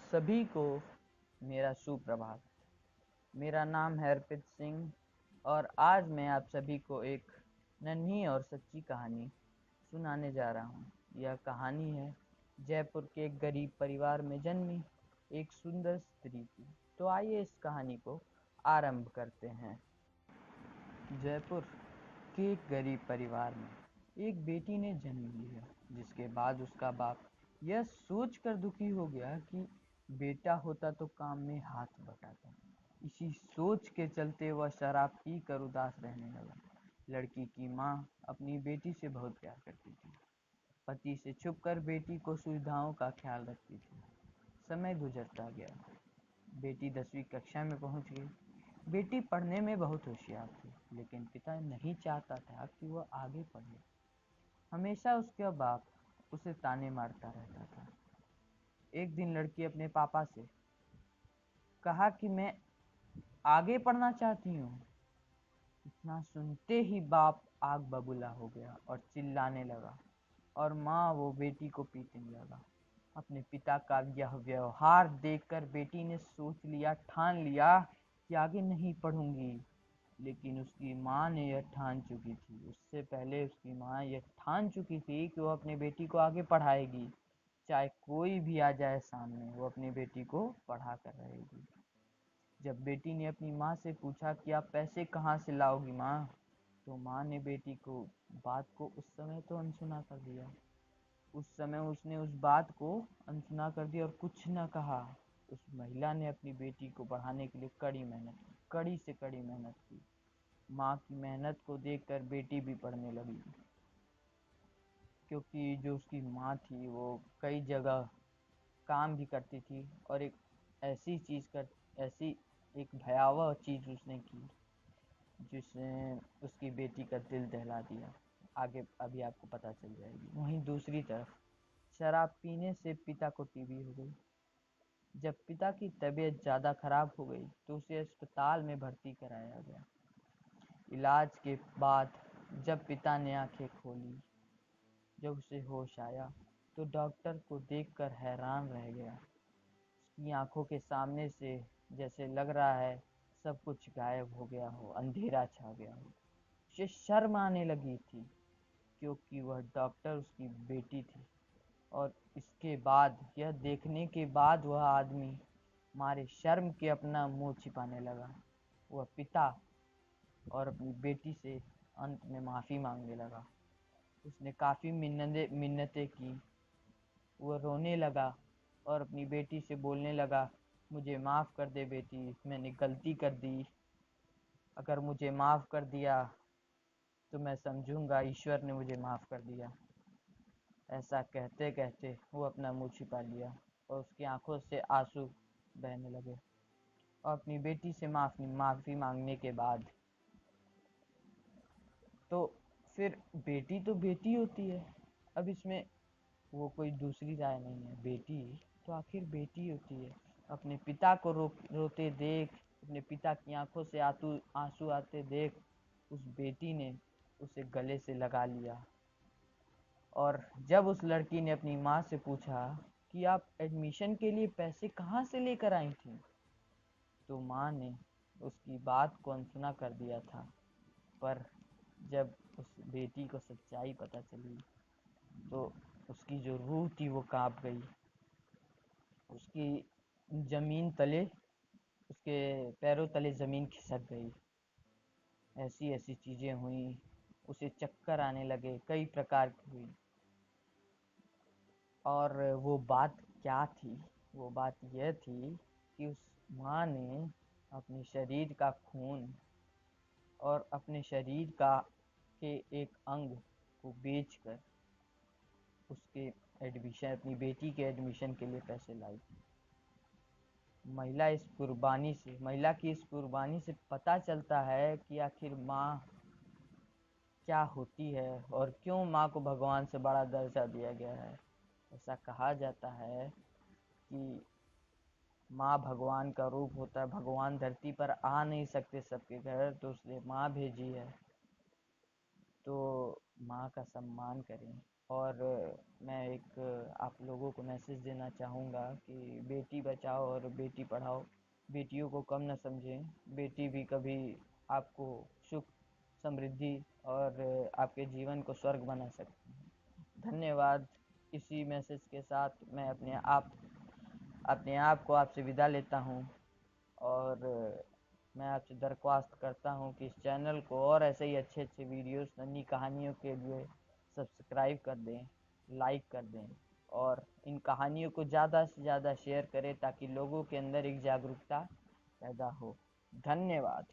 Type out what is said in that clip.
सभी को मेरा सुप्रभात। मेरा नाम है अर्पित सिंह और आज मैं आप सभी को एक नन्ही और सच्ची कहानी सुनाने जा रहा हूँ। यह कहानी है जयपुर के एक गरीब परिवार में जन्मी एक सुंदर स्त्री की। तो आइए इस कहानी को आरंभ करते हैं। जयपुर के एक गरीब परिवार में एक बेटी ने जन्म लिया, जिसके बाद उसका बाप यह सोचकर दुखी हो गया कि बेटा होता तो काम में हाथ बटाता। इसी सोच के चलते वह शराब पी कर उदास रहने लगा। लड़की की माँ अपनी बेटी से बहुत प्यार करती थी। पति से छुपकर बेटी को सुविधाओं का ख्याल रखती थी। समय गुजरता गया। बेटी 10वीं कक्षा में पहुंच गई। बेटी पढ़ने में बहुत होशियार थी, लेकिन पिता नहीं चाहता था कि वह आगे पढ़े। हमेशा उसका बाप उसे ताने मारता रहता था। एक दिन लड़की अपने पापा से कहा कि मैं आगे पढ़ना चाहती हूँ। इतना सुनते ही बाप आग बबूला हो गया और चिल्लाने लगा, और माँ वो बेटी को पीटने लगा। अपने पिता का यह व्यवहार देखकर बेटी ने सोच लिया, ठान लिया कि आगे नहीं पढ़ूंगी। लेकिन उसकी माँ ने यह ठान चुकी थी, उससे पहले उसकी माँ यह ठान चुकी थी कि वो अपने बेटी को आगे पढ़ाएगी। चाहे कोई भी आ जाए सामने, वो अपनी बेटी को पढ़ा कर रहेगी। जब बेटी ने अपनी माँ से पूछा कि आप पैसे कहाँ से लाओगी माँ, तो माँ ने बेटी को बात को उस समय तो अनसुना कर दिया। उस समय उसने उस बात को अनसुना कर दिया और कुछ न कहा। उस महिला ने अपनी बेटी को पढ़ाने के लिए कड़ी मेहनत की, कड़ी से कड़ी मेहनत की। माँ की मेहनत को देखकर बेटी भी पढ़ने लगी, क्योंकि जो उसकी माँ थी वो कई जगह काम भी करती थी और ऐसी एक भयावह चीज़ उसने की जिसने उसकी बेटी का दिल दहला दिया। आगे अभी आपको पता चल जाएगी। वहीं दूसरी तरफ शराब पीने से पिता को टीबी हो गई। जब पिता की तबीयत ज़्यादा खराब हो गई तो उसे अस्पताल में भर्ती कराया गया। इलाज के बाद जब पिता ने आंखें खोली, जब उसे होश आया, तो डॉक्टर को देखकर हैरान रह गया। उसकी आंखों के सामने से जैसे लग रहा है सब कुछ गायब हो गया हो, अंधेरा छा गया हो। उसे शर्म आने लगी थी, क्योंकि वह डॉक्टर उसकी बेटी थी। और इसके बाद, यह देखने के बाद, वह आदमी मारे शर्म के अपना मुंह छिपाने लगा। वह पिता और अपनी बेटी से अंत में माफ़ी मांगने लगा। उसने काफ़ी मिन्नतें की। वह रोने लगा और अपनी बेटी से बोलने लगा, मुझे माफ़ कर दे बेटी, मैंने गलती कर दी। अगर मुझे माफ़ कर दिया तो मैं समझूंगा ईश्वर ने मुझे माफ़ कर दिया। ऐसा कहते कहते वो अपना मुंह छिपा लिया और उसकी आंखों से आंसू बहने लगे। और अपनी बेटी से माफ़ी मांगने के बाद तो फिर बेटी तो बेटी होती है। अब इसमें वो कोई दूसरी राय नहीं है। बेटी तो आखिर बेटी होती है। अपने पिता को रोते देख, अपने पिता की आंखों से आंसू आते देख, उस बेटी ने उसे गले से लगा लिया। और जब उस लड़की ने अपनी माँ से पूछा कि आप एडमिशन के लिए पैसे कहाँ से लेकर आई थी, तो माँ ने उसकी बात को अनसुना कर दिया था। पर जब उस बेटी को सच्चाई पता चली तो उसकी जो रूह थी वो कांप गई। उसकी जमीन तले उसके पैरों तले ज़मीन खिसक गई। ऐसी ऐसी चीज़ें हुई। उसे चक्कर आने लगे, कई प्रकार की हुई। और वो बात क्या थी? वो बात यह थी कि उस माँ ने अपने शरीर का खून और अपने शरीर का के एक अंग को बेचकर उसके अपनी बेटी के एडमिशन के लिए पैसे लाई थी। महिला की इस कुर्बानी से पता चलता है कि आखिर माँ क्या होती है और क्यों माँ को भगवान से बड़ा दर्जा दिया गया है। ऐसा कहा जाता है कि माँ भगवान का रूप होता है। भगवान धरती पर आ नहीं सकते सबके घर, तो उसने माँ भेजी है। तो माँ का सम्मान करें। और मैं एक आप लोगों को मैसेज देना चाहूँगा कि बेटी बचाओ और बेटी पढ़ाओ। बेटियों को कम न समझें, बेटी भी कभी आपको सुख, समृद्धि और आपके जीवन को स्वर्ग बना सकती है। धन्यवाद। इसी मैसेज के साथ मैं अपने आप को आपसे विदा लेता हूँ और मैं आपसे दरख्वास्त करता हूँ कि इस चैनल को और ऐसे ही अच्छे अच्छे वीडियोस, नन्ही कहानियों के लिए सब्सक्राइब कर दें, लाइक कर दें और इन कहानियों को ज़्यादा से ज़्यादा शेयर करें ताकि लोगों के अंदर एक जागरूकता पैदा हो। धन्यवाद।